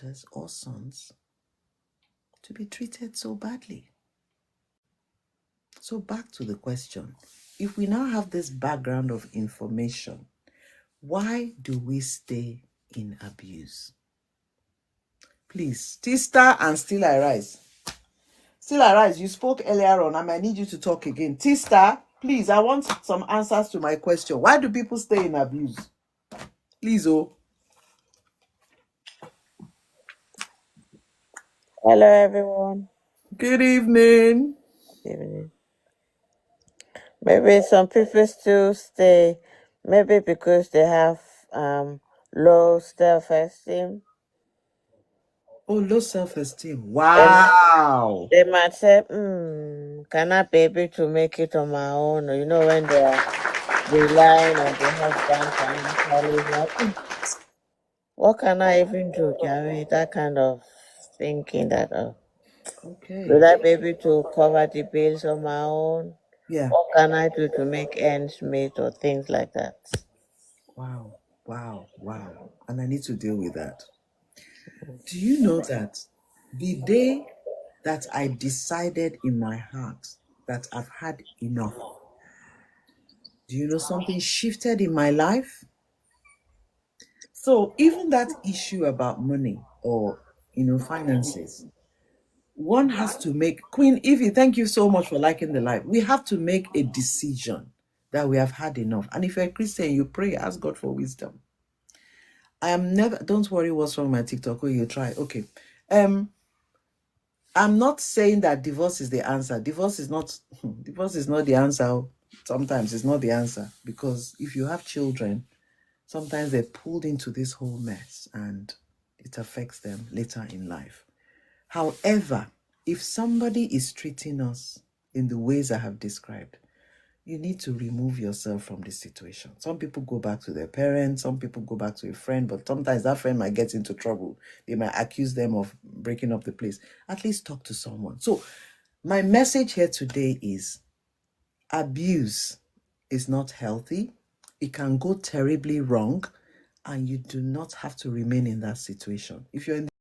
daughters or sons to be treated so badly? So back to the question. If we now have this background of information, why do we stay in abuse? Please, Tista and Still I Rise. Still I Rise, you spoke earlier on. I might need you to talk again. Tista, please, I want some answers to my question. Why do people stay in abuse? Please, oh. Hello, everyone. Good evening. Good evening. Maybe some people still stay, maybe because they have low self-esteem. Oh, low self-esteem. They might, Wow. they might say, can I be able to make it on my own? Or, when they are relying on the husband financially, like, what can I even do, Jerry? That kind of thinking that, Okay. will I be able to cover the bills on my own? Yeah. What can I do to make ends meet or things like that? Wow. Wow. Wow. And I need to deal with that. Do you know that the day that I decided in my heart that I've had enough, do you know something shifted in my life? So even that issue about money or finances, one has to make, Queen Evie, thank you so much for liking the live. We have to make a decision that we have had enough. And if you're a Christian, you pray, ask God for wisdom. I am never, don't worry what's wrong with my TikTok. Oh, you try. Okay. I'm not saying that divorce is the answer. Divorce is not the answer. Sometimes it's not the answer, because if you have children, sometimes they're pulled into this whole mess and it affects them later in life. However, if somebody is treating us in the ways I have described, you need to remove yourself from the situation. Some people go back to their parents, some people go back to a friend, but sometimes that friend might get into trouble. They might accuse them of breaking up the place. At least talk to someone. So my message here today is abuse is not healthy. It can go terribly wrong, and you do not have to remain in that situation. If you're in